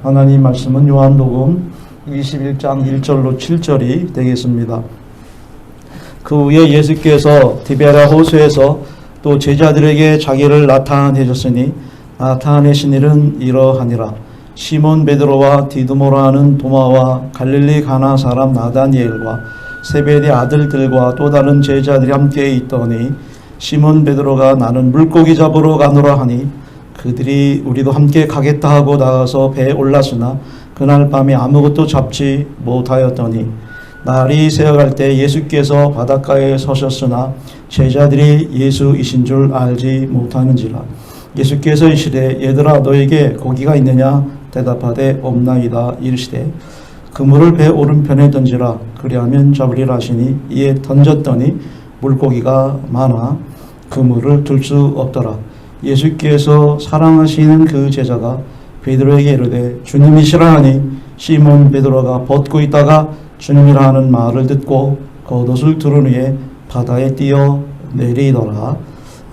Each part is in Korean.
하나님 말씀은 요한복음 21장 1절로 7절이 되겠습니다. 그 후에 예수께서 디베라 호수에서 또 제자들에게 자기를 나타내셨으니 나타내신 일은 이러하니라. 시몬 베드로와 디두모라 하는 도마와 갈릴리 가나 사람 나다니엘과 세베대 아들들과 또 다른 제자들이 함께 있더니 시몬 베드로가 나는 물고기 잡으러 가노라 하니 그들이 우리도 함께 가겠다 하고 나가서 배에 올랐으나 그날 밤에 아무것도 잡지 못하였더니 날이 새어갈 때 예수께서 바닷가에 서셨으나 제자들이 예수이신 줄 알지 못하는지라. 예수께서 이르시되 얘들아 너에게 고기가 있느냐 대답하되 없나이다. 이르시되 그물을 배 오른편에 던지라 그리하면 잡으리라 하시니 이에 던졌더니 물고기가 많아 그물을 들 수 없더라. 예수께서 사랑하시는 그 제자가 베드로에게 이르되 주님이시라 하니 시몬 베드로가 벗고 있다가 주님이라 하는 말을 듣고 겉옷을 두른 후에 바다에 뛰어 내리더라.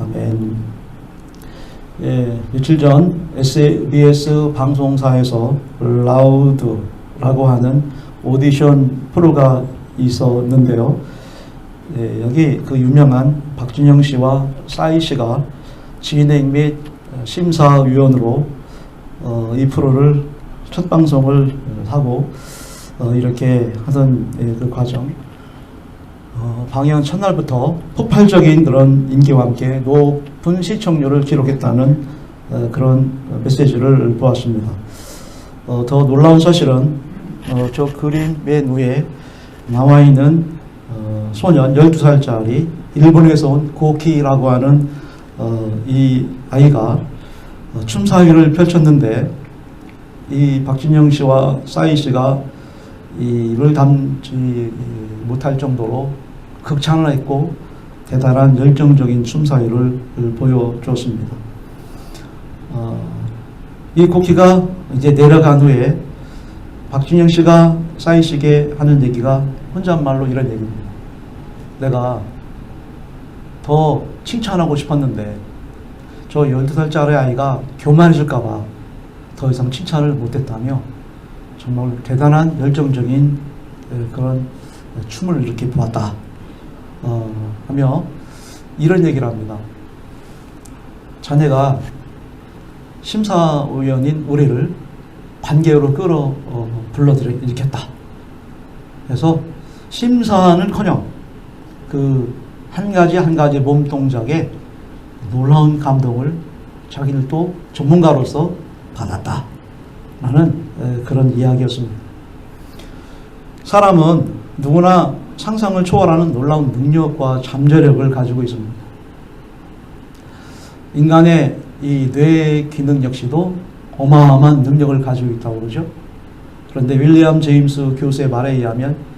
아멘. 예, 며칠 전 SBS 방송사에서 라우드라고 하는 오디션 프로가 있었는데요. 예, 여기 그 유명한 박진영 씨와 싸이 씨가 진행 및 심사위원으로 이 프로를 첫 방송을 하고 이렇게 하던 그 과정, 방영 첫날부터 폭발적인 그런 인기와 함께 높은 시청률을 기록했다는 그런 메시지를 보았습니다. 더 놀라운 사실은 저 그림 맨 위에 나와 있는 소년 12살짜리 일본에서 온 고키라고 하는 이 아이가 춤사위를 펼쳤는데 이 박진영 씨와 싸이 씨가 이를 담지 못할 정도로 극찬을 했고 대단한 열정적인 춤사위를 보여줬습니다. 이 고키가 이제 내려간 후에 박진영 씨가 싸이 씨에게 하는 얘기가 혼잣말로 이런 얘기입니다. 내가 더 칭찬하고 싶었는데 저 12살짜리 아이가 교만해질까봐 더 이상 칭찬을 못했다며 정말 대단한 열정적인 그런 춤을 이렇게 보았다 하며 이런 얘기를 합니다. 자네가 심사위원인 우리를 관계로 불러들이겠다. 그래서 심사는커녕 그 한 가지 몸 동작에 놀라운 감동을 자기는 또 전문가로서 받았다 라는 그런 이야기였습니다. 사람은 누구나 상상을 초월하는 놀라운 능력과 잠재력을 가지고 있습니다. 인간의 이 뇌 기능 역시도 어마어마한 능력을 가지고 있다고 그러죠. 그런데 윌리엄 제임스 교수의 말에 의하면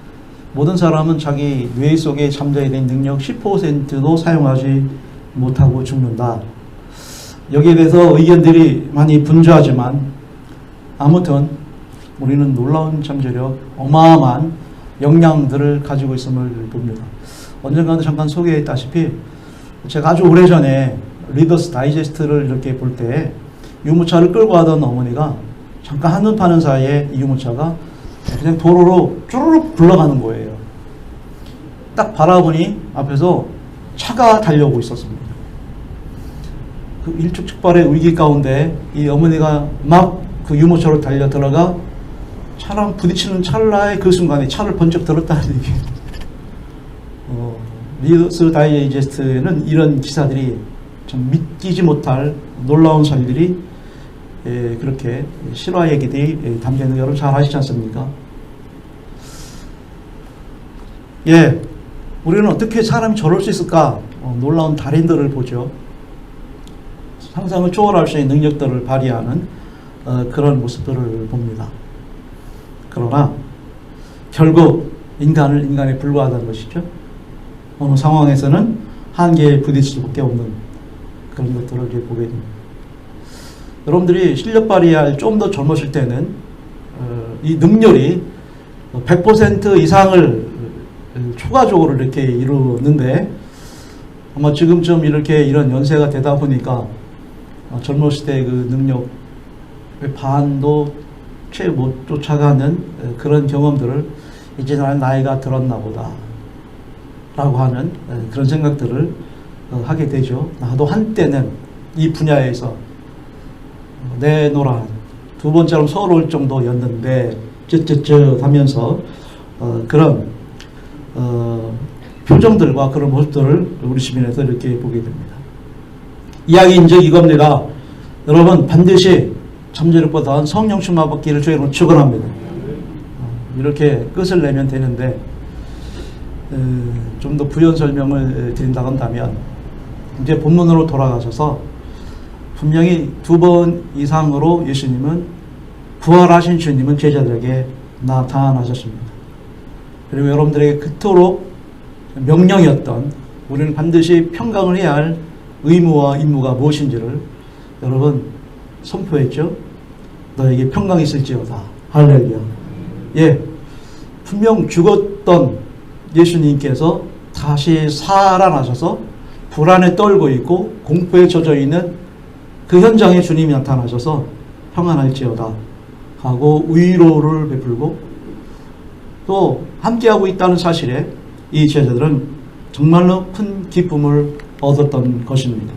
모든 사람은 자기 뇌 속에 잠재된 능력 10%도 사용하지 못하고 죽는다. 여기에 대해서 의견들이 많이 분주하지만 아무튼 우리는 놀라운 잠재력, 어마어마한 역량들을 가지고 있음을 봅니다. 언젠가도 잠깐 소개했다시피 제가 아주 오래전에 리더스 다이제스트를 이렇게 볼 때 유모차를 끌고 가던 어머니가 잠깐 한눈 파는 사이에 이 유모차가 그냥 도로로 쭈르륵 굴러가는 거예요. 딱 바라보니 앞에서 차가 달려오고 있었습니다. 그 일촉즉발의 위기 가운데 이 어머니가 막 그 유모차로 달려 들어가 차랑 부딪히는 찰나의 그 순간에 차를 번쩍 들었다는 얘기예요. 리더스 다이제스트에는 이런 기사들이 참 믿기지 못할 놀라운 사실들이 그렇게 실화 얘기들이 담겨있는 거 여러분 잘 아시지 않습니까? 예, 우리는 어떻게 사람이 저럴 수 있을까? 놀라운 달인들을 보죠. 상상을 초월할 수 있는 능력들을 발휘하는 그런 모습들을 봅니다. 그러나 결국 인간을 인간에 불과하다는 것이죠. 어느 상황에서는 한계에 부딪힐 수밖에 없는 그런 것들을 이제 보게 됩니다. 여러분들이 실력 발휘할 좀 더 젊으실 때는 이 능력이 100% 이상을 초과적으로 이렇게 이루는데 아마 지금쯤 이렇게 이런 연세가 되다 보니까 젊었을 때 그 능력의 반도 채 못 쫓아가는 그런 경험들을 이제 나는 나이가 들었나 보다 라고 하는 그런 생각들을 하게 되죠. 나도 한때는 이 분야에서 내노라 두 번째로 서러울 정도였는데 쯧쯧쯧 하면서 그런 표정들과 그런 모습들을 우리 주변에서 이렇게 보게 됩니다. 이야기인 즉 이겁니다. 여러분 반드시 잠재력보다는 성령 충만받기를 저희는 축원합니다. 이렇게 끝을 내면 되는데 좀 더 부연 설명을 드린다고 한다면 이제 본문으로 돌아가셔서 분명히 2번 이상으로 예수님은 부활하신 주님은 제자들에게 나타나셨습니다. 그리고 여러분들에게 그토록 명령이었던 우리는 반드시 평강을 해야 할 의무와 임무가 무엇인지를 여러분 선포했죠. 너에게 평강이 있을지어다. 할렐루야. 예, 분명 죽었던 예수님께서 다시 살아나셔서 불안에 떨고 있고 공포에 젖어 있는 그 현장에 주님이 나타나셔서 평안할지어다 하고 위로를 베풀고 또 함께하고 있다는 사실에 이 제자들은 정말로 큰 기쁨을 얻었던 것입니다.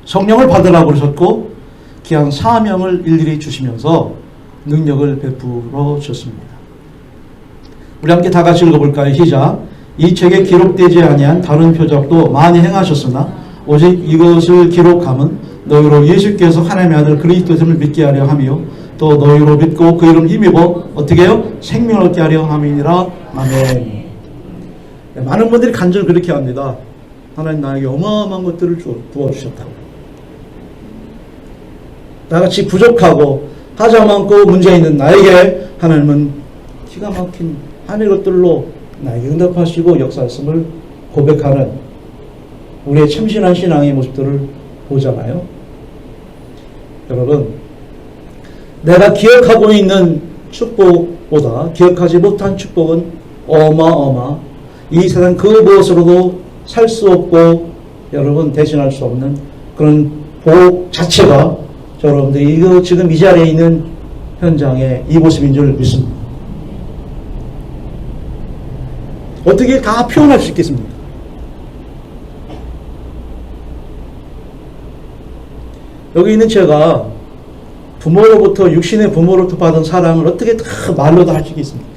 성령을 받으라고 그러셨고 귀한 사명을 일일이 주시면서 능력을 베풀어 주셨습니다. 우리 함께 다 같이 읽어볼까요? 시작. 이 책에 기록되지 아니한 다른 표적도 많이 행하셨으나 오직 이것을 기록함은 너희로 예수께서 하나님의 아들 그리스도임을 믿게 하려 함이요 또 너희로 믿고 그 이름 힘입어 어떻게 해요? 생명을 얻게 하려 함이니라. 아멘. 많은 분들이 간절히 그렇게 합니다. 하나님 나에게 어마어마한 것들을 부어주셨다고. 나같이 부족하고 하자 많고 문제 있는 나에게 하나님은 기가 막힌 하늘 것들로 나에게 응답하시고 역사하심을 고백하는 우리의 참신한 신앙의 모습들을 보잖아요. 여러분, 내가 기억하고 있는 축복보다 기억하지 못한 축복은 어마어마, 이 세상 그 무엇으로도 살 수 없고 여러분 대신할 수 없는 그런 복 자체가 여러분들 이거 지금 이 자리에 있는 현장의 이 모습인 줄 믿습니다. 어떻게 다 표현할 수 있겠습니까? 여기 있는 제가 부모로부터 육신의 부모로부터 받은 사랑을 어떻게 다 말로 다 할 수 있겠습니까?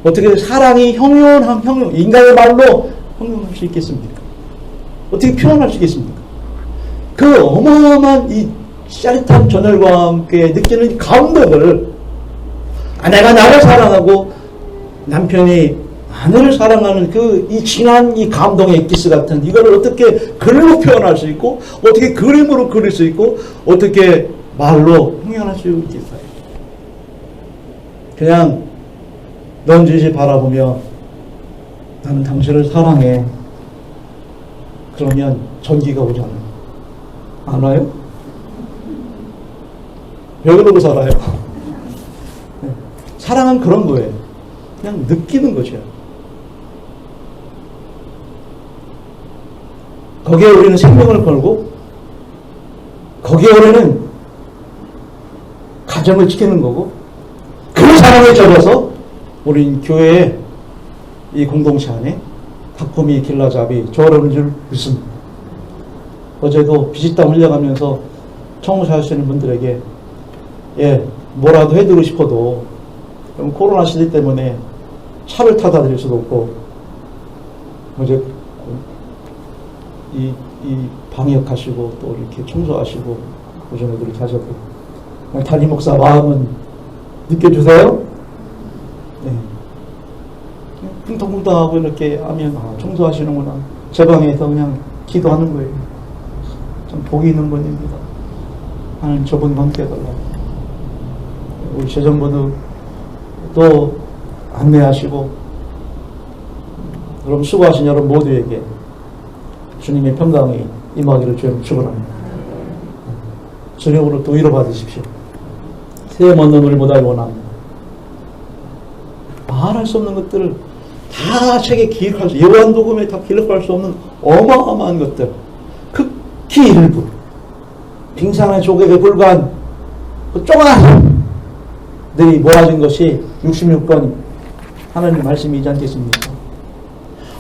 어떻게 사랑이 형용 인간의 말로 형용할 수 있겠습니까? 어떻게 표현할 수 있겠습니까? 그 어마어마한 이 짜릿한 전율과 함께 느끼는 감동을 아내가 나를 사랑하고 남편이 아내를 사랑하는 그 이 진한 이 감동의 기스 같은 이거를 어떻게 글로 표현할 수 있고 어떻게 그림으로 그릴 수 있고 어떻게 말로 형용할 수 있겠어요? 그냥 넌지시 바라보며 나는 당신을 사랑해. 그러면 전기가 오지 않아요. 안 와요? 왜 그러고 살아요? 사랑은 그런 거예요. 그냥 느끼는 거죠. 거기에 우리는 생명을 걸고 거기에 우리는 가정을 지키는 거고 그 사랑에 젖어서 우린 교회의 이 공동체 안에 닭코미 길라잡이 조화로운 줄 믿습니다. 어제도 비지땀 흘려가면서 청소하시는 분들에게 뭐라도 해드리고 싶어도 코로나 시대 때문에 차를 타다 드릴 수도 없고 어제 이 방역하시고 또 이렇게 청소하시고 오전에도 이렇게 하셨고 담임 목사 마음은 느껴주세요? 네. 쿵텅쿵텅하고 이렇게 하면 청소하시는구나. 제 방에서 그냥 기도하는 거예요. 참 복이 있는 분입니다. 하나님 저분과 함께 해달라고. 우리 재정부도 또 안내하시고 여러분 수고하신 여러분 모두에게 주님의 평강이 임하기를 주님 축원합니다. 주님으로 또 위로 받으십시오. 새해 먼 우리 모두 원합니다. 말할 수 없는 것들을 다 책에 기록할 수, 요한복음에 다 기록할 수 없는 어마어마한 것들, 극히 일부, 빙산의 조각에 불과한 그 조그만 들이 모아진 것이 66권 하나님 말씀이지 않겠습니까?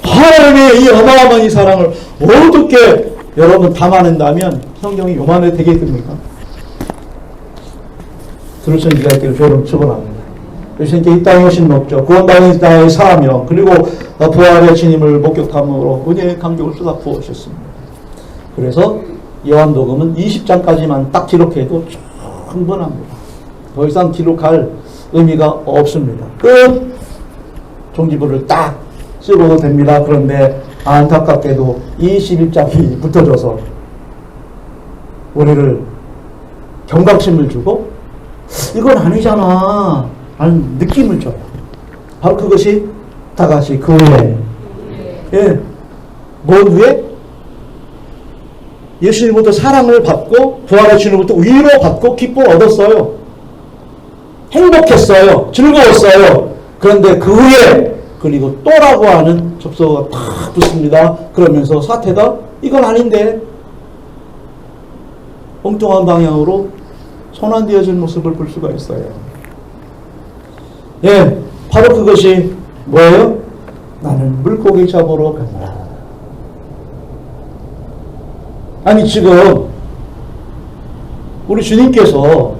하나님의 이 어마어마한 이 사랑을 어떻게 여러분 담아낸다면 성경이 요만해 되겠습니까? 들으신 기자께로 저를 축원합니다. 그리스도께 이 땅에 오신 목적, 구원받은 이 땅의 사명, 그리고 부활의 주님을 목격함으로 은혜의 감격을 쏟아부어 오셨습니다. 그래서 요한복음은 20장까지만 딱 기록해도 충분합니다. 더 이상 기록할 의미가 없습니다. 끝! 종지부를 딱 쓰고도 됩니다. 그런데 안타깝게도 21장이 붙어져서 우리를 경각심을 주고 이건 아니잖아 라는 느낌을 줘요. 바로 그것이 다 같이 그 후에, 예, 뭔 후에? 예수님부터 사랑을 받고 부활의 주님부터 위로받고 기쁨을 얻었어요. 행복했어요. 즐거웠어요. 그런데 그 후에 그리고 또라고 하는 접속어가 탁 붙습니다. 그러면서 사태가 이건 아닌데 엉뚱한 방향으로 손안되어진 모습을 볼 수가 있어요. 예, 바로 그것이 뭐예요? 나는 물고기 잡으러 간다. 아니 지금 우리 주님께서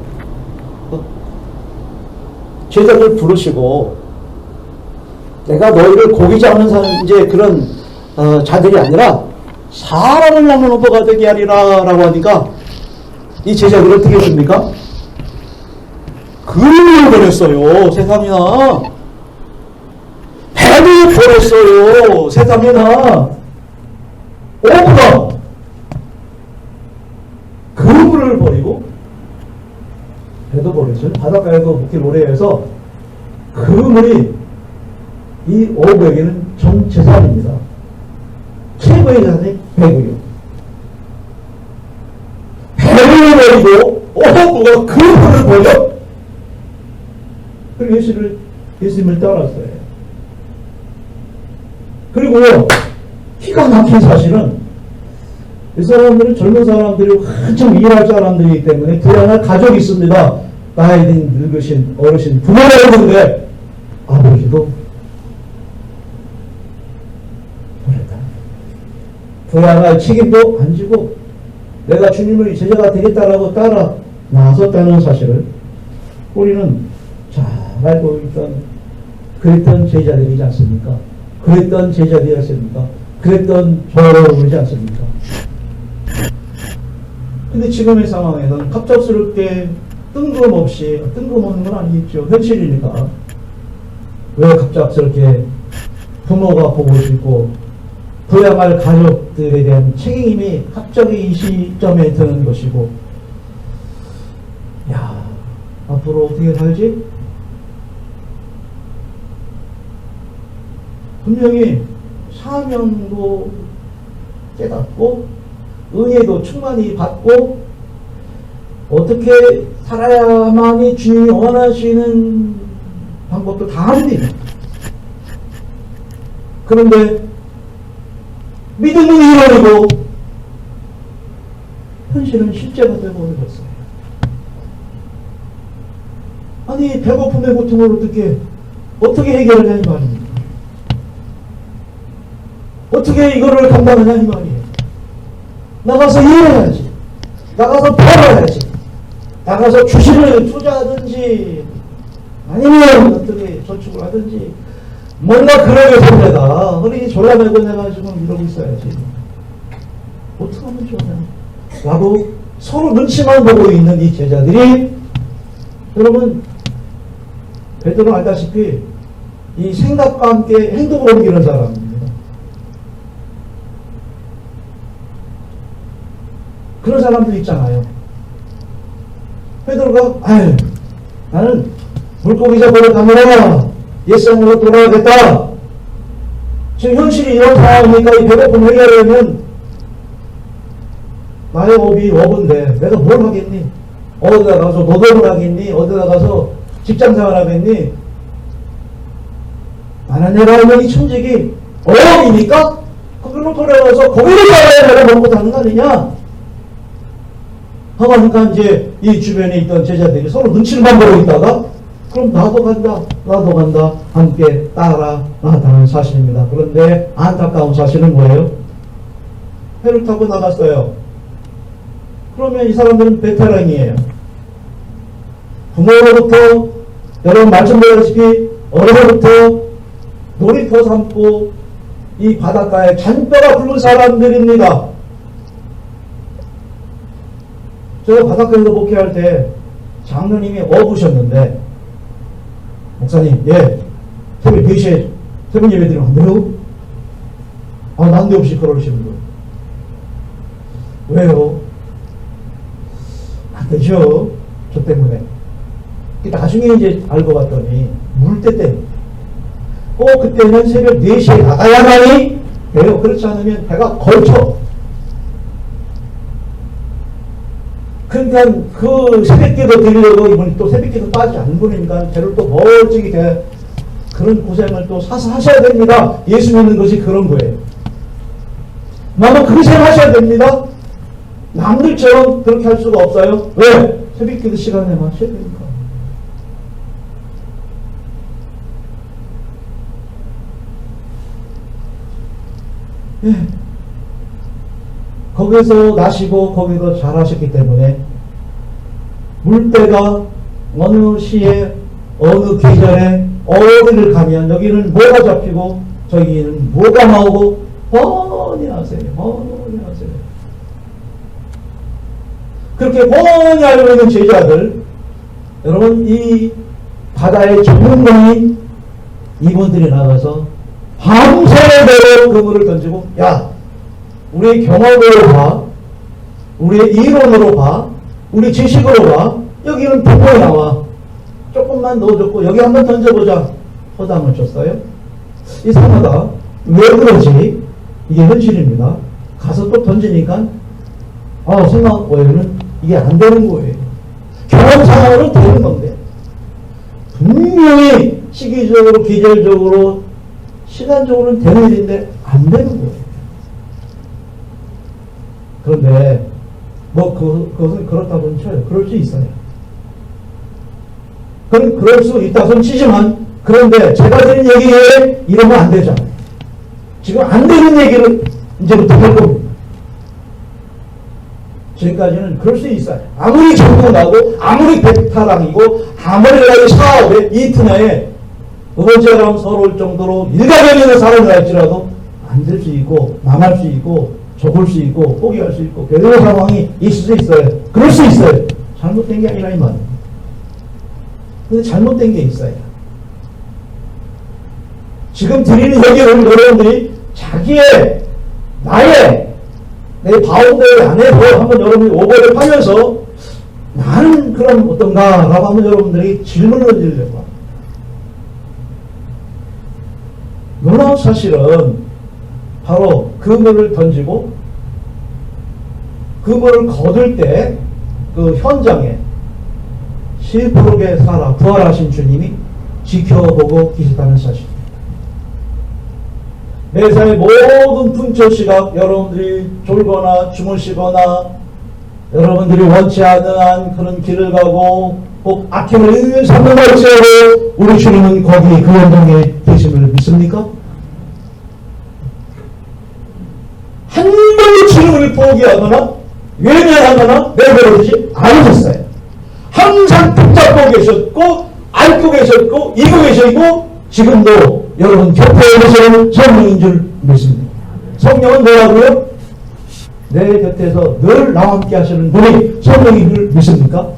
제자들 부르시고 내가 너희를 고기 잡는 이제 그런 자들이 아니라 사람을 낳는 어부가 되게 하리라 라고 하니까 이 제자들은 어떻게 했습니까? 금을 보냈어요. 세상에나. 배를 보냈어요. 세상에나. 어부가 그물을 버리고 배도 버렸어요. 바닷가에서 묵길 오래 해서 그물이 이 어부에게는 전 재산입니다. 최고의 재산이 배고요. 배를 버리고 어부가 그물을 버려. 그리고 예수님을 따랐어요. 그리고 기가 막힌 사실은 이 사람들은 젊은 사람들이 한참 일할 사람들이기 때문에 부양할 가족이 있습니다. 나이 든 늙으신 어르신 부모가 있는데 아버지도 버렸다. 부양할 책임도 안 지고 내가 주님의 제자가 되겠다라고 따라 나섰다는 사실을 우리는 잘 알고 있던 그랬던 제자들이지 않습니까? 그랬던 제자들이지 않습니까? 그랬던 저러지 않습니까? 근데 지금의 상황에는 갑작스럽게 뜬금없이, 뜬금없는 건 아니겠죠. 현실이니까. 왜 갑작스럽게 부모가 보고 싶고 부양할 가족들에 대한 책임이 갑자기 이 시점에 드는 것이고, 야, 앞으로 어떻게 살지? 분명히 사명도 깨닫고 은혜도 충만히 받고 어떻게 살아야만이 주님이 원하시는 방법도 다 아닙니다. 그런데 믿음은 이루어지고 현실은 실제가 되고 있어요. 아니 배고픔의 고통을 어떻게 해결하냐 이 말입니다. 어떻게 이거를 감당하냐 이 말이에요. 나가서 일해야지. 나가서 벌어야지. 나가서 주식을 투자하든지 아니면 어떻게 저축을 하든지 뭔가 그러게 삽니다. 허리 졸라매고 내가 지금 이러고 있어야지. 어떻게 하면 좋냐 라고 서로 눈치만 보고 있는 이 제자들이, 여러분 베드로는 알다시피 이 생각과 함께 행동을 옮기는 사람입니다. 그런 사람들 있잖아요. 베드로가 나는 물고기 잡으러 가느라 옛생으로 돌아가겠다. 지금 현실이 이런 상황이니까 이 배고픔 해결하려면 나의 업인데 내가 뭘 하겠니? 어디다 가서 노동을 하겠니? 어디다 가서 직장생활 하겠니? 나는 내가 알면 이 천직이 어업이니까 거기로 돌아가서 고기를 잡아야 내가 먹고 사는 거 아니냐? 하니까 이제 이 주변에 있던 제자들이 서로 눈치를 보고 있다가 그럼 나도 간다 함께 따라 나가는 사실입니다. 그런데 안타까운 사실은 뭐예요? 배를 타고 나갔어요. 그러면 이 사람들은 베테랑이에요. 부모로부터 여러분 말씀드렸다시피 어려서부터 놀이터 삼고 이 바닷가에 잔뼈가 굵은 사람들입니다. 제가 바닷가에서 목회할 때 장로님이 어부셨는데 목사님, 새벽 4시에 새벽 예배 드리면 안 돼요? 난데없이 그러시는 거예요. 왜요? 안 되죠. 저 때문에. 나중에 이제 알고 봤더니 물때 때문에. 그때는 새벽 4시에 나가야만이 돼요. 그렇지 않으면 배가 걸쳐. 그러니까 그 새벽기도 드리려고 이분이 또 새벽기도 빠지지 않는 분이니까 배를 또 멀찍이 돼. 그런 고생을 또 사서 하셔야 됩니다. 예수 믿는 것이 그런 거예요. 나도 그 고생 하셔야 됩니다. 남들처럼 그렇게 할 수가 없어요. 왜? 새벽기도 시간에 마셔야 되니까. 거기서 나시고 거기서 자라셨기 때문에 물때가 어느 시에 어느 계절에 어디를 가면 여기는 뭐가 잡히고 저기는 뭐가 나오고 뻔히 아세요. 그렇게 뻔히 알고 있는 제자들, 여러분 이 바다의 전문가인 이분들이 나가서 밤새도록 그물을 던지고 우리의 경험으로 봐, 우리의 이론으로 봐, 우리 지식으로 봐, 여기는 붕어에 나와. 조금만 넣어줬고 여기 한번 던져보자. 허당을 줬어요. 이상하다. 왜 그러지? 이게 현실입니다. 가서 또 던지니까 생각 오해는 이게 안 되는 거예요. 경험상으로 되는 건데 분명히 시기적으로 계절적으로 시간적으로는 되는 일인데 안 되는 거예요. 그런데 그것은 그렇다고는 쳐요. 그럴 수 있어요. 그럴 수 있다고는 치지만 그런데 제가 드린 얘기에 이러면 안 되잖아요. 지금 안 되는 얘기를 이제부터 할 겁니다. 지금까지는 그럴 수 있어요. 아무리 전문가고 아무리 베테랑이고 아무리 사업에 이 분야에 의원제랑 서러울 정도로 일가견이 있는 사람을 할지라도 안 될 수 있고 망할 수 있고 접을 수 있고 포기할 수 있고 괴로운 상황이 있을 수 있어요. 그럴 수 있어요. 잘못된 게 아니라 이 말이에요. 근데 잘못된 게 있어요. 지금 드리는 얘기를 여러분들이 자기의 내 바운더리 안에서 한번 여러분이 오버를 하면서 나는 그럼 어떤가 라고 한번 여러분들이 질문을 드리려고 합니다. 놀라운 사실은 바로 그물을 던지고 그물을 거둘 때 그 현장에 시퍼렇게 살아 부활하신 주님이 지켜보고 계시다는 사실입니다. 매사의 모든 분초 시각 여러분들이 졸거나 주무시거나 여러분들이 원치 않은 그런 길을 가고 꼭 악행을 있는 삶을 갈지라도 우리 주님은 거기 그 현장에 계심을 믿습니까? 한 번도 주님을 포기하거나 외면하거나 내버려두지 않으셨어요. 항상 붙잡고 계셨고 안고 계셨고 이고 계시고 지금도 여러분 곁에 계시는 성령인 줄 믿습니다. 성령은 뭐라고요? 내 곁에서 늘 나와 함께 하시는 분이 성령인 줄 믿습니까?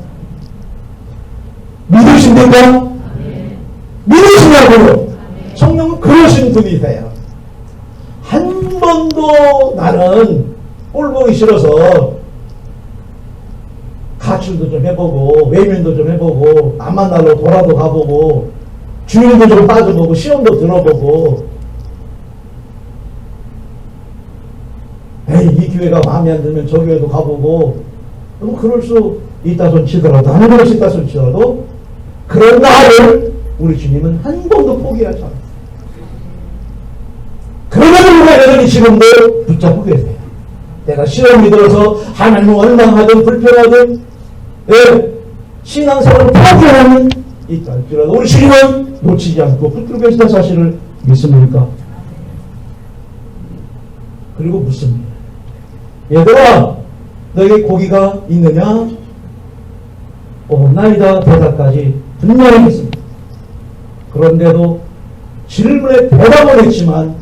믿으십니까? 믿으시냐고요? 성령은 그러신 분이세요. 한 번도 나는 꼴 보기 싫어서 가출도 좀 해보고 외면도 좀 해보고 남 만나러 돌아도 가보고 주일도 좀 빠져보고 시험도 들어보고 이 교회가 마음에 안 들면 저 교회도 가보고 뭐 그럴 수 있다 손 치더라도 안 그럴 수 있다 손 치더라도 그런 나를 우리 주님은 한 번도 포기하지 않았어요. 그러나 우리가 여전히 지금도 붙잡고 계세요. 내가 시험이 들어서 하나님 원망하든 불평하든 신앙생활을 파괴하는 있다 할지라도 우리 주님은 놓치지 않고 붙들고 계시다는 사실을 믿습니까? 그리고 묻습니다. 얘들아, 너에게 고기가 있느냐? 없나이다 대답까지 분명히 했습니다. 그런데도 질문에 대답을 했지만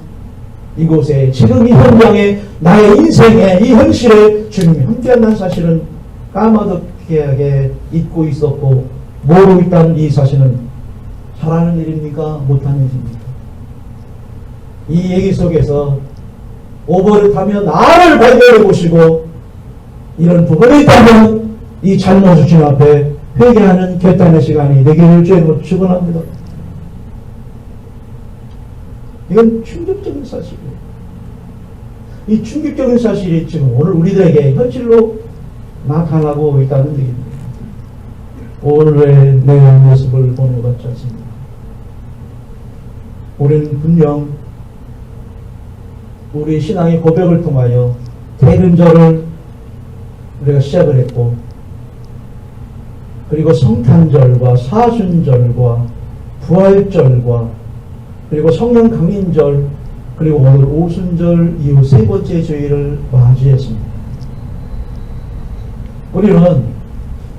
이곳에 지금 이 현장에 나의 인생에 이 현실에 주님이 함께한다는 사실은 까마득하게 잊고 있었고 모르고 있다는 이 사실은 잘하는 일입니까? 못하는 일입니까? 이 얘기 속에서 오버를 타며 나를 발견해 보시고 이런 부분이 있다면 이 잘못을 주님 앞에 회개하는 결단의 시간이 되기를 주님으로 축원합니다. 이건 충격적인 사실이에요. 이 충격적인 사실이 지금 오늘 우리들에게 현실로 나타나고 있다는 얘기입니다. 오늘의 내 모습을 보는 것 같지 않습니다. 우리는 분명 우리 신앙의 고백을 통하여 대림절을 우리가 시작을 했고 그리고 성탄절과 사순절과 부활절과 그리고 성령 강림절 그리고 오늘 오순절 이후 세 번째 주일을 맞이했습니다. 우리는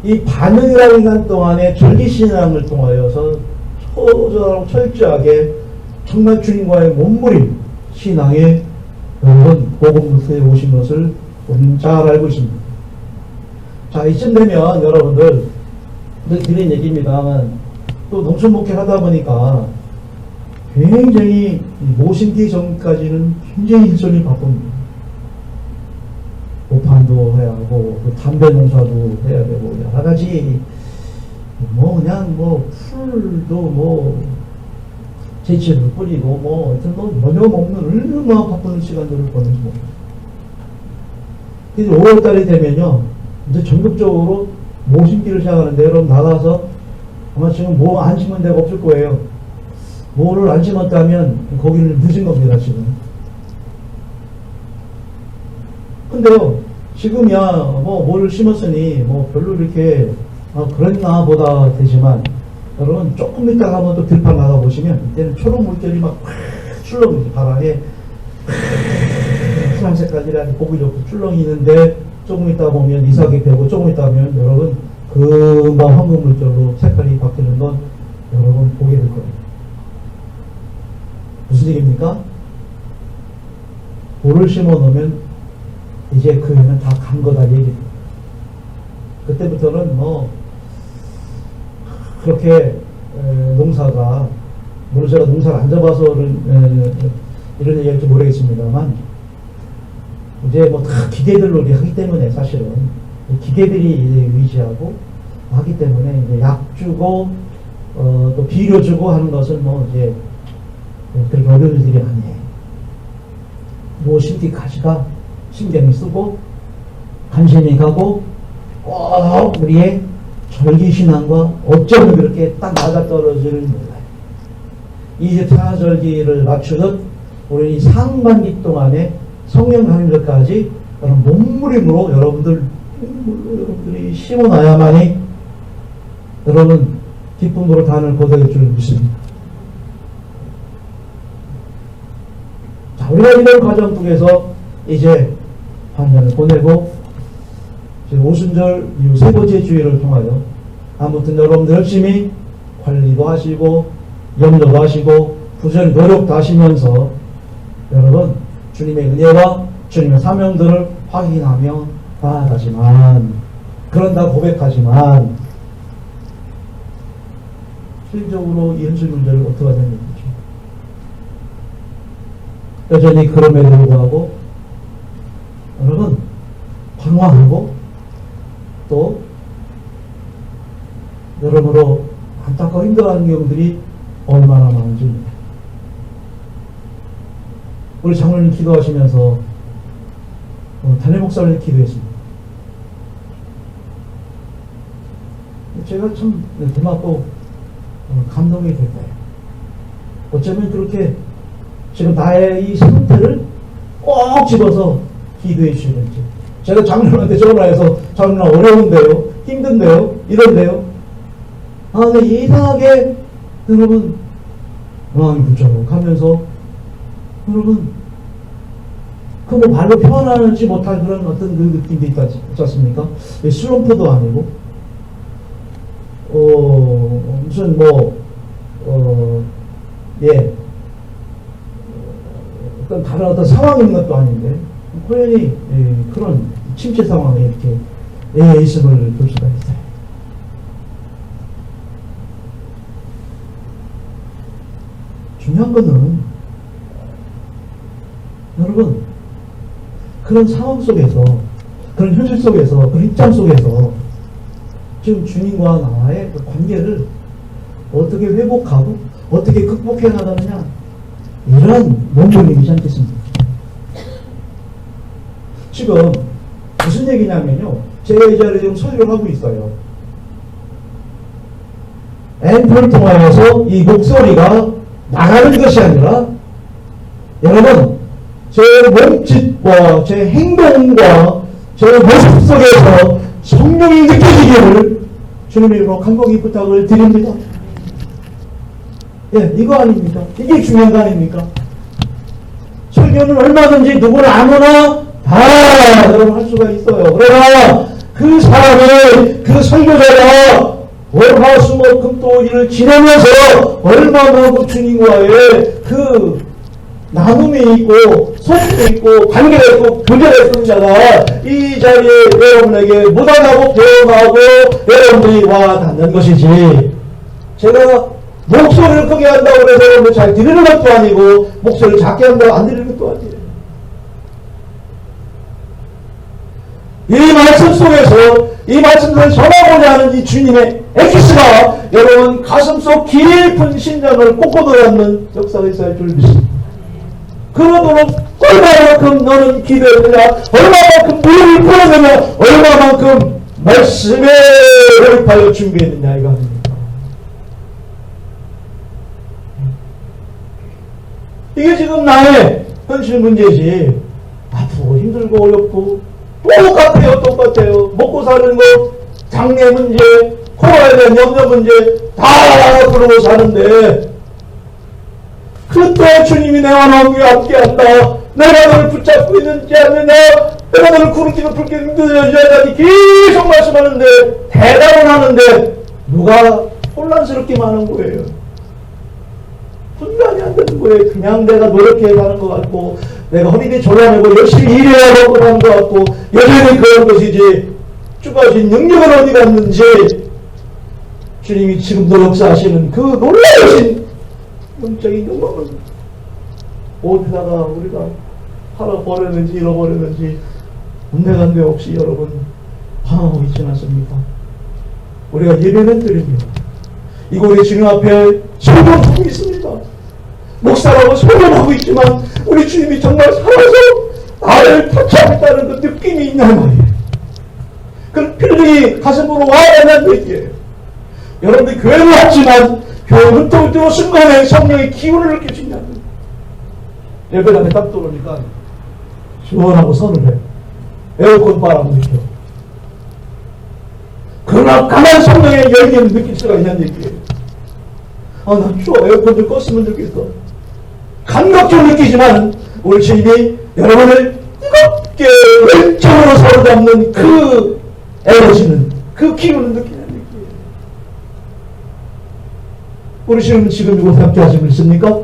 이 반년이라는 기간 동안에 절기신앙을 통하여서 철저하게 정말 주님과의 몸부림 신앙의 여러분 복음부터에 오신 것을 우리는 잘 알고 있습니다. 자, 이쯤 되면 여러분들 드린 얘기입니다만 또 농촌 목회를 하다 보니까 굉장히 모심기 전까지는 굉장히 일손이 바쁩니다. 오판도 해야 하고 담배 농사도 해야 되고 여러 가지 그냥 풀도 제치를 뿌리고 하여튼 여념없는 얼마나 바쁜 시간들을 보내고 이제 5월달이 되면요 이제 전국적으로 모심기를 시작하는데 여러분 나가서 아마 지금 안 심은 데가 없을 거예요. 뭐를 안 심었다면 거기는 늦은 겁니다 지금. 근데요 지금이야 뭐를 심었으니 별로 이렇게 그랬나 보다 되지만 여러분 조금 있다가 한번 또 들판 나가보시면 이때는 초록 물결이 막 출렁이죠. 바람에 파란색까지 보기 좋고 출렁이 있는데 조금 있다 보면 이삭이 되고 조금 있다 보면 여러분 금방 황금 물결로 색깔이 바뀌는 건 여러분 보게 될 거예요. 무슨 얘기입니까? 돌을 심어 놓으면 이제 그 해는 다 간 거다 얘기입니다. 그때부터는 그렇게 농사가 물론 제가 농사를 안 잡아서 이런 얘기할지 모르겠습니다만 이제 다 기계들로 하기 때문에 사실은 기계들이 이제 위지하고 하기 때문에 이제 약 주고 또 비료 주고 하는 것은 이제 그렇게 어려운 일들이 아니에요. 심기까지가 신경이 쓰고 관심이 가고 꼭 우리의 절기신앙과 어쩌면 그렇게 딱 맞아떨어지는 몰라요. 이제 태아절기를 맞추듯 우리 이 상반기 동안에 성령 강림절까지 몸부림으로 여러분들이 심어놔야만이 여러분 기쁨으로 단을 거둬야 줄 믿습니다. 자, 우리가 이런 과정 속에서 이제 반년을 보내고 오순절 이후 세 번째 주일을 통하여 아무튼 여러분들 열심히 관리도 하시고 염려도 하시고 부지런히 노력도 하시면서 여러분 주님의 은혜와 주님의 사명들을 확인하며 나아가지만 그런다 고백하지만 실질적으로 이 현실 문제를 어떻게 하는 얘기죠. 여전히 그럼에도 불구하고 여러분 방황하고 또 여러모로 안타까워 힘들어하는 경우들이 얼마나 많은지 우리 장로님 기도하시면서 담임 목사를 기도했습니다. 제가 참 고맙고 감동이 됐어요. 어쩌면 그렇게 지금 나의 이 상태를 꼭 집어서 기도해 주시는지. 제가 장로한테 전화해서 장로 어려운데요, 힘든데요, 이런데요. 아, 근데 이상하게 여러분 마음이 부쩍하면서 여러분 그 뭐 말로 표현하지 못할 그런 어떤 그 느낌도 있지 않습니까? 슬럼프도 아니고 무슨 어떤 다른 어떤 상황이 있는 것도 아닌데 호연히 그런 침체 상황에 이렇게 있음을 볼 수가 있어요. 중요한 거는 여러분 그런 상황 속에서 그런 현실 속에서 그런 입장 속에서 지금 주님과 나와의 그 관계를 어떻게 회복하고 어떻게 극복해 나가느냐 이런 논쟁이지 않겠습니까? 지금 무슨 얘기냐면요, 제가 이 자리에 지금 설교를 하고 있어요. 앰프를 통하여서 이 목소리가 나가는 것이 아니라 여러분 제 몸짓과 제 행동과 제 모습 속에서 성령이 느껴지기를 주님의 이름으로 간곡히 부탁을 드립니다. 예, 이거 아닙니까? 이게 중요한 거 아닙니까? 설교는 얼마든지 누구나 아무나 다 여러분 할 수가 있어요. 그러나 그 사람이 그 설교자가 월화수목금토일을 지내면서 얼마나 그 주님과의 그 나눔이 있고 소통이 있고 관계가 있고 교제가 있는 자가 이 자리에 여러분에게 묻어나고 배워나고 여러분들이 와 닿는 것이지, 제가 목소리를 크게 한다고 해서 여러분들 잘 들리는 것도 아니고 목소리를 작게 한다고 안 들리는 것도 아니에요. 이 말씀 속에서 이 말씀을 전하고자 하는 이 주님의 엑기스가 여러분 가슴속 깊은 심장을 꽂고 들어가는 역사가 있어야 줄 믿습니다. 그러도록 얼마만큼 너는 기도했느냐, 얼마만큼 무릎을 꿇었느냐, 얼마만큼 말씀에 돌입하여 준비했느냐 이거 아닙니까? 이게 지금 나의 현실 문제지. 아프고 힘들고 어렵고 똑같아요. 먹고 사는 거, 장래 문제, 코로나에 대한 염려 문제 다 그러고 사는데 그때 주님이 내와 너와 함께한다. 내가 너를 붙잡고 있는지 않느냐, 내가 너를 구름기도 불게 힘들어야지 계속 말씀하는데 대답을 하는데 누가 혼란스럽기만 하는 거예요. 분간이 안 되는 거예요. 그냥 내가 노력해 가는 것 같고 내가 허리띠 졸라매고 열심히 일해야 하고 하는 것 같고 여전히 그런 것이지, 주가신 능력은 어디 갔는지 주님이 지금도 역사하시는 그 놀라우신 영적인 영광을 어디다가 우리가 팔아버렸는지 잃어버렸는지 온데간데 없이 여러분 방황하고 있지 않습니까? 우리가 예배는 드립니다. 이거 우리 주님 앞에 소변하고 있습니다. 목사라고 소변하고 있지만 우리 주님이 정말 살아서 나를 터치하고 있다는 그 느낌이 있냔 말이에요. 그 필링이 가슴으로 와야 한다는 얘기예요. 여러분들 교회를 왔지만 교회 흩어지는 순간에 성령의 기운을 느낄 수 있냐는 거예요. 예배당에 딱 들어오니까 시원하고 서늘해. 에어컨 바람 느껴. 그러나 강한 성령의 열기를 느낄 수가 있냐는 얘기예요. 아, 나 추워. 에어컨 좀 껐으면 좋겠어. 감각적으로 느끼지만 우리 주님이 여러분을 뜨겁게 열정으로 사로잡는 그 에너지는, 그 기운을 느끼는 얘기예요. 우리 주님은 지금 이곳에 함께 하시고 있습니까?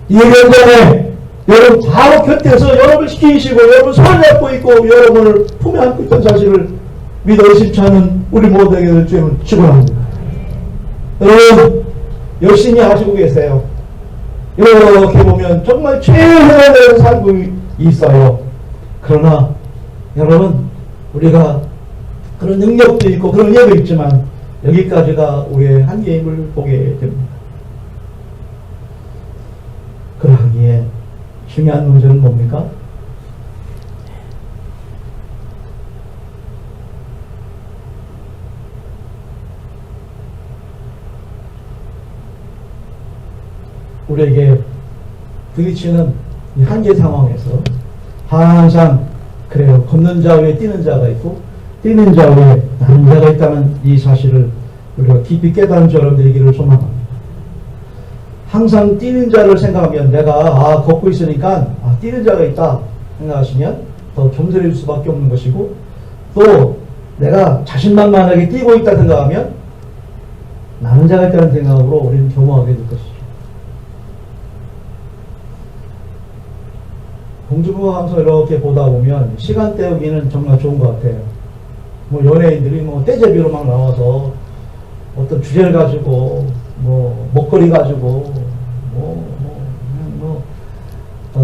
2년 전에 여러분 바로 곁에서 여러분을 지키시고 여러분 손을 잡고 있고 여러분을 품에 안고 있던 사실을 믿어 의심치 않은 우리 모두에게 주님은 축원합니다. 여러분 열심히 하시고 계세요. 이렇게 보면 정말 최선을 다해서 살고 있어요. 그러나 여러분 우리가 그런 능력도 있고 그런 예도 있지만 여기까지가 우리의 한계임을 보게 됩니다. 그러기에 중요한 문제는 뭡니까? 우리에게 부딪히는 이 한계 상황에서 항상 그래요. 걷는 자 위에 뛰는 자가 있고 뛰는 자 위에 나는 자가 있다는 이 사실을 우리가 깊이 깨달은 줄 여러분들이기를 소망합니다. 항상 뛰는 자를 생각하면 내가 걷고 있으니까 뛰는 자가 있다 생각하시면 더 점들일 수밖에 없는 것이고, 또 내가 자신만만하게 뛰고 있다 생각하면 나는 자가 있다는 생각으로 우리는 겸허하게 될 것이죠. 공중부가 방송 이렇게 보다 보면 시간 때우기는 정말 좋은 것 같아요. 뭐 연예인들이 뭐 떼제비로 막 나와서 어떤 주제를 가지고 뭐 먹거리 가지고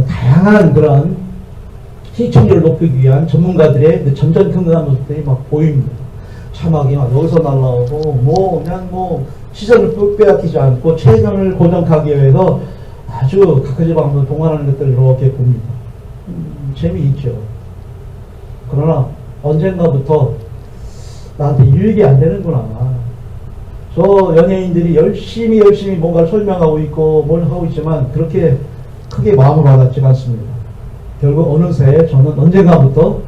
다양한 그런 시청률을 높이기 위한 전문가들의 그 전전긍긍한 모습들이 막 보입니다. 차막이 막 여기서 날라오고 그냥 시선을 빼앗기지 않고 체전을 고정하기 위해서 아주 각가지 방법으로 동원하는 것들을 이렇게 봅니다. 재미있죠. 그러나 언젠가부터 나한테 유익이 안 되는구나. 저 연예인들이 열심히 뭔가를 설명하고 있고 뭘 하고 있지만 그렇게 크게 마음을 와닿지 않습니다. 결국 어느새 저는 언젠가부터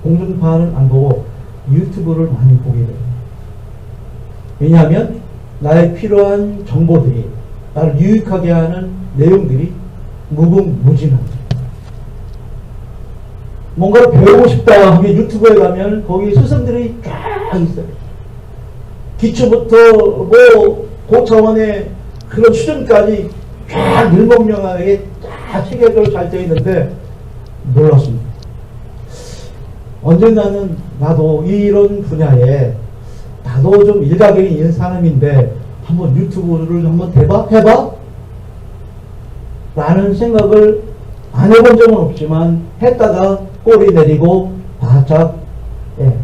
공중파는 안 보고 유튜브를 많이 보게 돼요. 왜냐하면 나의 필요한 정보들이, 나를 유익하게 하는 내용들이 무궁무진합니다. 뭔가를 배우고 싶다 하면 유튜브에 가면 거기 스승들이 쫙 있어요. 기초부터 고차원의 그런 수준까지 쫙 일목명하게 다 체계적으로 잘 되어 있는데 놀랐습니다. 언젠가는 나도 이런 분야에 나도 좀 일가견이 있는 사람인데 한번 유튜브를 한번 해봐? 라는 생각을 안 해본 적은 없지만 했다가 꼬리 내리고 바짝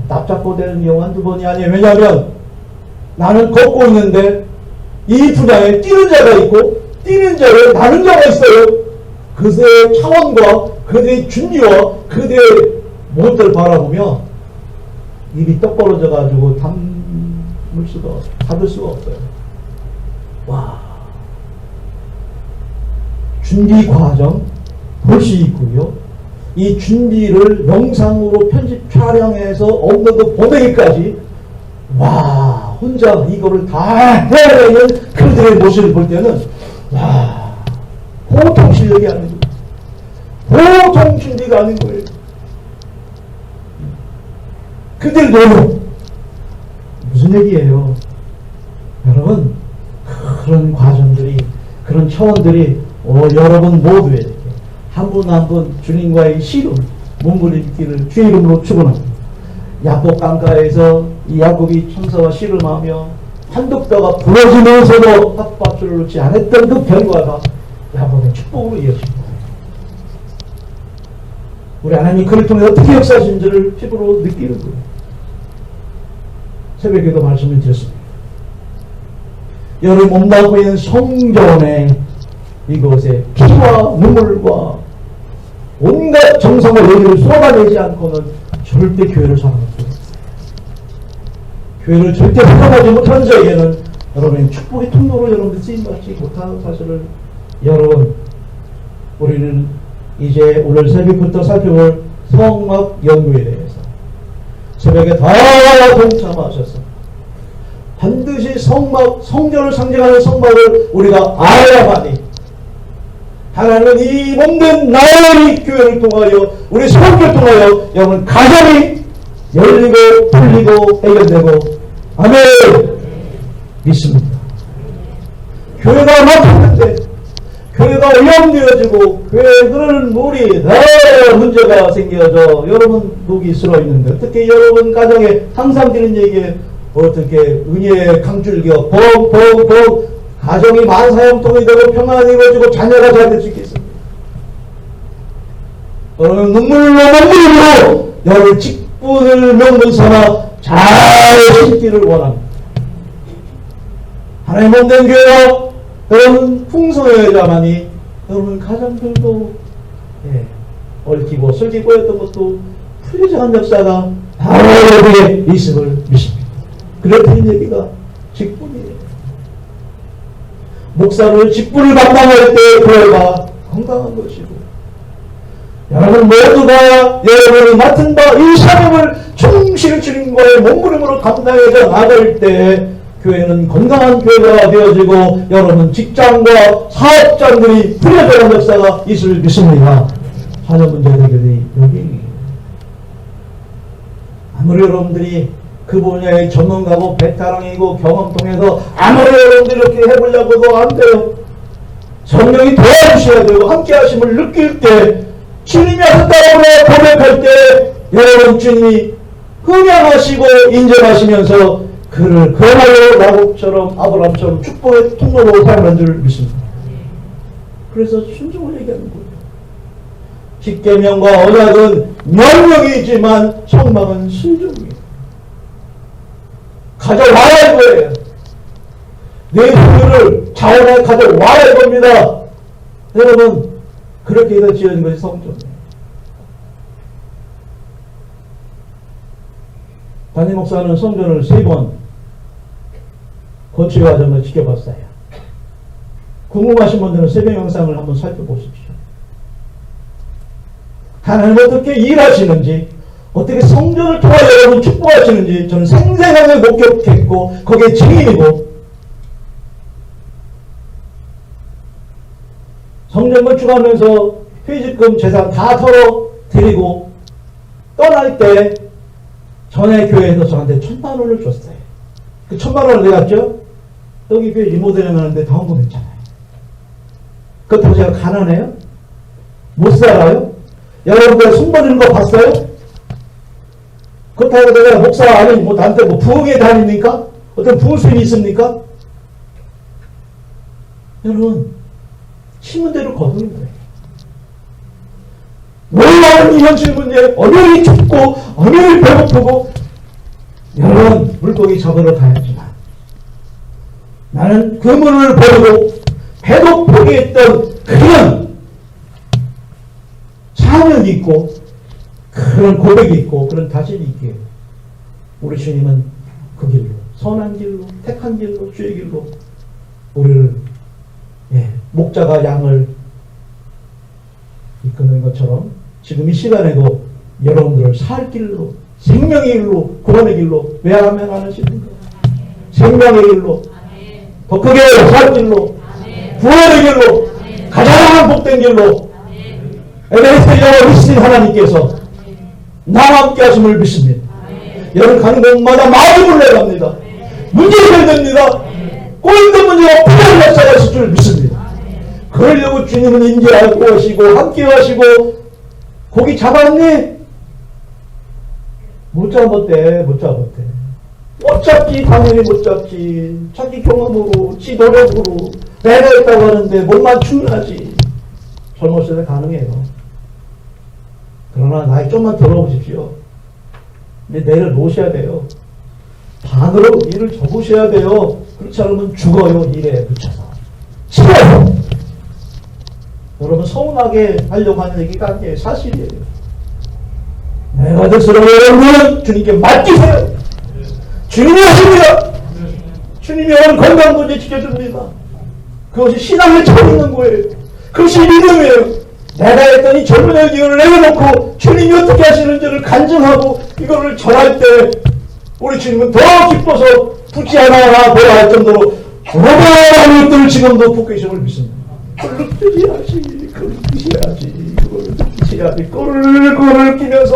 납작고 되는 경우 한두 번이 아니에요. 왜냐하면 나는 걷고 있는데 이 분야에 뛰는 자가 있고 뛰는 자에 나는 자가 있어요. 그들의 차원과 그들의 준비와 그들의 모습을 바라보며 입이 떡 벌어져 가지고 잡을 수가 없어요. 와, 준비 과정 볼 수 있고요. 이 준비를 영상으로 편집 촬영해서 업로드 보내기까지 와, 혼자 이거를 다 해내는 그들의 모습을 볼 때는 와, 보통 실력이 아닌 거예요. 보통 준비가 아닌 거예요. 그들 노력 무슨 얘기예요? 여러분, 그런 과정들이, 그런 차원들이 여러분 모두에게 한 분 한 분 주님과의 씨름 몸부림기를 주의 이름으로 축원합니다. 야곱 강가에서 이 야곱이 천사와 씨름하며 한독뼈가 부러지면서도 핫밥줄을 놓지 않았던 그 결과가 야곱의 축복으로 이어집니다. 우리 하나님이 그를 통해 어떻게 역사하신지를 피부로 느끼는 거예요. 새벽에도 말씀을 드렸습니다. 여러분 몸담고 있는 성전에 이곳에 피와 눈물과 온갖 정성과 여기를 쏟아내지 않고는 절대 교회를 살아갈 수 없어요. 교회를 절대 살아가지 못하는 자에게는 여러분의 축복의 통로로 여러분들 쓰임받지 못하는 사실을 여러분, 우리는 이제 오늘 새벽부터 살펴볼 성막 연구에 대해서 새벽에 다 동참하셔서 반드시 성막, 성전을 상징하는 성막을 우리가 알아야만이 하나님은 이 몸된 나의 교회를 통하여 우리 성교를 통하여 여러분 가정이 열리고 풀리고 해결되고 아멘 믿습니다. 교회가 막혔는데 교회가 오염되어지고 교회에 그런 물이 문제가 생겨져 여러분 녹이 쓸어 있는데 어떻게 여러분 가정에 항상 드는 얘기에 어떻게 은혜의 강줄기가 벅벅벅 가정이 만사형통이 되고 평안이 이루어지고 자녀가 잘 될 수 있겠습니다. 여러분 눈물로 여러분 직분을 명분 삼아 잘 심기를 원합니다. 하나님 몸된 교회와 여러분 풍성해야만이 여러분 가정들도 얽히고 슬기 꼬였던 것도 풀리장한 역사가 바로 여러분의 있음을 믿습니다. 그렇다는 얘기가 직분이에요. 목사를 직분을 감당할 때 교회가 건강한 것이고 여러분 모두가 여러분이 맡은 바 이 사명을 충실히 주님과의 몸부림으로 감당해서 나갈 때 교회는 건강한 교회가 되어지고 여러분 직장과 사업장들이 풀려져가는 역사가 있을 믿습니다. 하는 문제들이 여기 아무리 여러분들이 그 분야의 전문가고 베테랑이고 경험 통해서 아무리 여러분들이 이렇게 해보려고도 안 돼요. 성령이 도와주셔야 되고 함께 하심을 느낄 때 주님이 하셨다고 고백할 때 여러분 주님이 흥양하시고 인정하시면서 그를 그야말로 야곱처럼 아브라함처럼 축복의 통로로 사용한 줄 믿습니다. 그래서 순종을 얘기하는 거예요. 십계명과 언약은 명령이지만 성막은 순종이에요. 가져와야 이거예요. 내 소유를 자원에 가져와야 겁니다. 여러분 그렇게 해서 지어진 것이 성전이에요. 담임 목사는 성전을 3번 건축 과정을 지켜봤어요. 궁금하신 분들은 새벽 영상을 한번 살펴보십시오. 하나님 어떻게 일하시는지, 어떻게 성전을 통하여 여러분 축복하시는지 저는 생생하게 목격했고 거기에 증인이고, 성전 건축하면서 퇴직금 재산 다 털어드리고 떠날 때 전에 교회에서 저한테 1,000만 원을 줬어요. 그 1,000만 원을 내갔죠? 여기 교회 리모델링 하는데 다 헌금했잖아요. 그렇다고 제가 가난해요? 못 살아요? 여러분들 손 버리는 거 봤어요? 그렇다고 내가 목사 아니 뭐 나한테 뭐 부흥회 다닙니까? 어떤 부흥수임이 있습니까? 여러분 심은 대로 거두는 거예요. 놀라운 현실 문제, 엄연히 춥고 엄연히 배고프고 여러분 물고기 잡으러 가야지만 나는 그 물을 버리고 배도 포기했던 그런 사명이 있고 그런 고백이 있고 그런 다짐이 있기에 우리 주님은 그 길로 선한 길로 택한 길로 주의 길로 우리를 목자가 양을 이끄는 것처럼 지금 이 시간에도 여러분들을 살 길로 생명의 길로 구원의 길로 왜 하면 안 하십니까? 생명의 길로 더 크게 살 길로 구원의 길로 가장 복된 길로 에베레스트 여호와 이신 하나님께서 나와 함께 하심을 믿습니다. 여러분 가는 곳마다 마음을 내갑니다. 문제가 해결됩니다. 꼬인던 문제가 풀리는 역사가 있을 줄 믿습니다. 그러려고 주님은 인재하고 하시고 함께 하시고 고기 잡았니? 못 잡았대. 못 잡았대. 못 잡지. 당연히 못 잡지. 자기 경험으로 지 노력으로 내가 있다고 하는데 몸만 충분하지. 젊었을 때 가능해요. 그러나 나이 좀만 들어보십시오. 이제 내를 놓으셔야 돼요. 반으로 일을 접으셔야 돼요. 그렇지 않으면 죽어요. 일에 붙여서. 싫어요. 여러분 서운하게 하려고 하는 얘기가 아니에요. 사실이에요. 내가 됐으면 여러분은 주님께 맡기세요. 주님이 하십니다. 주님이 오늘 건강 문제 지켜줍니다. 그것이 신앙에 처음 있는 거예요. 그것이 믿음이에요. 내가 했더니 젊은 의견을 내려놓고 주님이 어떻게 하시는지를 간증하고 이거를 전할 때 우리 주님은 더 기뻐서 붙지 않아 보라 할 정도로 어마어마한 것들을 지금도 붙고 계심을 믿습니다. 그걸 느끼셔야지. 그걸 느끼셔야지. 꼴을 끼면서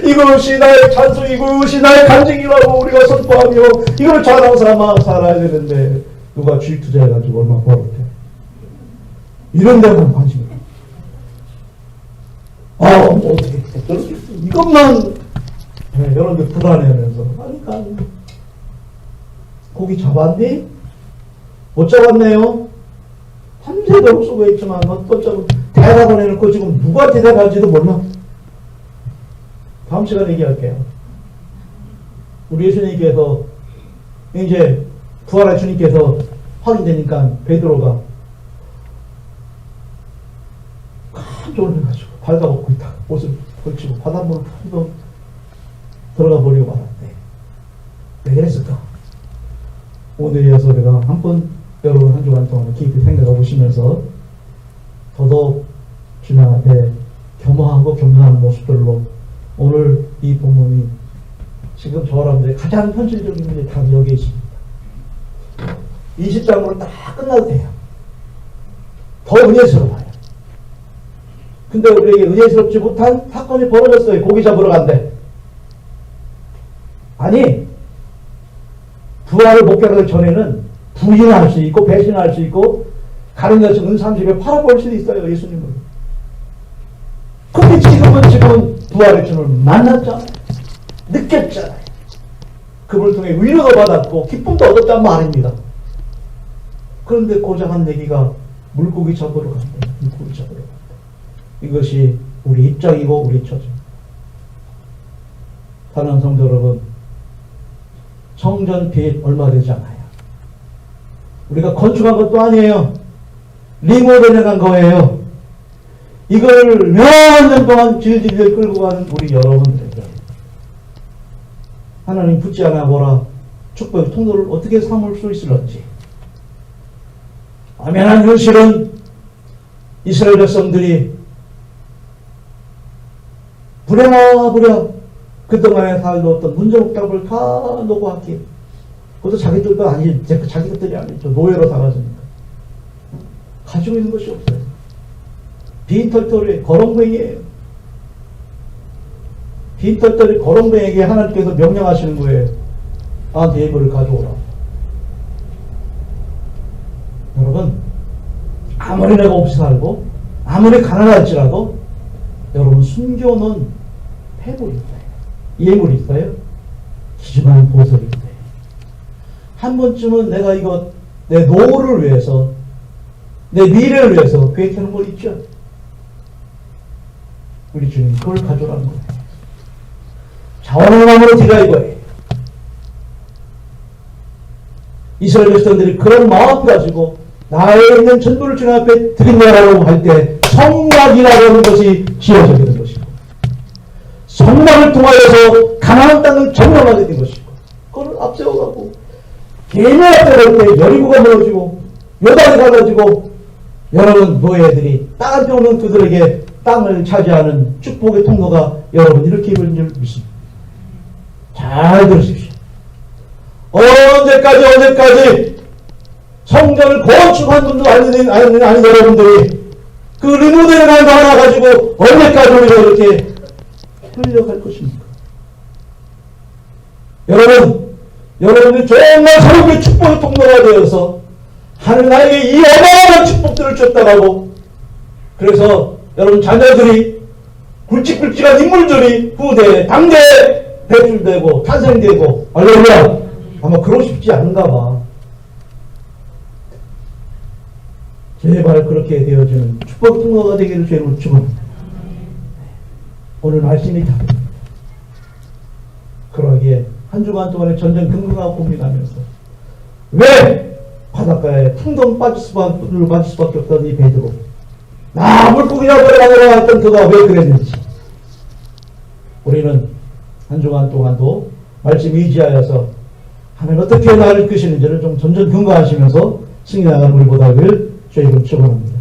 이것이 나의 찬송, 이것이 나의 간증이라고 우리가 선포하며 이걸 자랑 삼아 살아야 되는데 누가 주식 투자해가지고 얼마 벌었대. 이런 데만 관심이 뭐 어떻게 저렇게 이것만 여러분들 불안해하면서 하니까 고기 잡았니? 못 잡았네요. 밤새도록 쓰고 있지만 어쩌면 대답을 해놓고 지금 누가 대답할지도 몰라. 다음 시간에 얘기할게요. 우리 예수님께서 이제 부활의 주님께서 확인되니까 베드로가 깜짝 놀라가지고 발가벗고 있다 옷을 걸치고 바닷물을 푹 들어가 버리고 말았대. 왜 그랬을까? 오늘 이어서 내가 한번 여러분 한 주간 동안 깊이 생각해 보시면서 더더욱 주님 앞에 겸허하고 겸손한 모습들로 오늘 이 본문이 지금 저 여러분들의 가장 현실적인 문제 다 여기에 있습니다. 20장으로 딱 끝나도 돼요. 더 은혜스러워요. 근데 우리에게 은혜스럽지 못한 사건이 벌어졌어요. 고기 잡으러 간대. 아니, 부활을 목격하기 전에는 부인할 수 있고 배신할 수 있고 가는 것이 은30에 팔아볼 수도 있어요. 예수님을. 근데 지금은 부활의 주를 만났잖아요. 느꼈잖아요. 그분을 통해 위로도 받았고 기쁨도 얻었단 말입니다. 그런데 고작 한 얘기가 물고기 잡으러 간다. 물고기 잡으러 간다. 이것이 우리 입장이고 우리 처지입니다. 사랑하는 성도 여러분, 성전 빚 얼마 되지 않아요. 우리가 건축한 것도 아니에요. 리모델링 한 거예요. 이걸 몇 년 동안 질질 끌고 가는 우리 여러분들에게 하나님 붙지 않아 보라 축복의 통로를 어떻게 삼을 수 있을런지. 엄연한 현실은 이스라엘 백성들이 부랴부랴 그동안에 살던 문제목답을 다 놓고 왔기에 그것도 자기들도 아니, 자기 것들이 아니죠. 노예로 살았으니까. 가지고 있는 것이 없어요. 빈털털이 거렁뱅이에요. 빈털털이 거렁뱅이에게 하나님께서 명령하시는 거예요. 나한테 예물을 가져오라. 여러분, 아무리 내가 없이 살고 아무리 가난할지라도 여러분 숨겨놓은 폐물이 있어요. 예물이 있어요. 기증하는 보석이 있어요. 한 번쯤은 내가 이거 내 노후를 위해서 내 미래를 위해서 계획하는 걸 있죠. 우리 주님 그걸 가져라는 거예요. 자원을 마음으로 드리라 이거예요. 이스라엘 백성들이 그런 마음 가지고 나에 있는 전부를 주님 앞에 드린다라고 할 때 성막이라고 하는 것이 지어져야 되는 것이고 성막을 통하여서 가나안 땅을 점령하게 된 것이고 그걸 앞세워가고 개미 앞에 갈 때 여리고가 무너지고 요단이 갈라지고 여러분 노예들이 땅 한테 오는 그들에게 땅을 차지하는 축복의 통로가 여러분 이렇게 이루어진 줄 믿습니다. 잘 들으십시오. 언제까지 성전을 건축한 분도 아닌 여러분들이 그 리모델링 한 거 하나 가지고 언제까지 우리가 이렇게 흘려갈 것입니까? 여러분들이 정말 새롭게 축복의 통로가 되어서 하나님 나에게 이 어마어마한 축복들을 줬다라고 그래서 여러분 자녀들이 굵직굵직한 인물들이 후대에 당대에 배출되고 탄생되고 할렐루야 아마 그러고 싶지 않은가 봐. 제발 그렇게 되어지는 축복 통로가 되기를 주님으로 축원합니다. 오늘 말씀이 답입니다. 그러기에 한 주간 동안에 전전 긍긍하고 고민하면서 왜 바닷가에 풍덩 빠질 수밖에 없던 이 베드로 나 물고기나 보러 갔던 그가 왜 그랬는지 우리는 한 주간 동안도 말씀 의지하여서 하나님 어떻게 나를 이끄시는지를 좀 점점 경과하시면서 승리나가는 우리 보다를 주의 이름 축원합니다.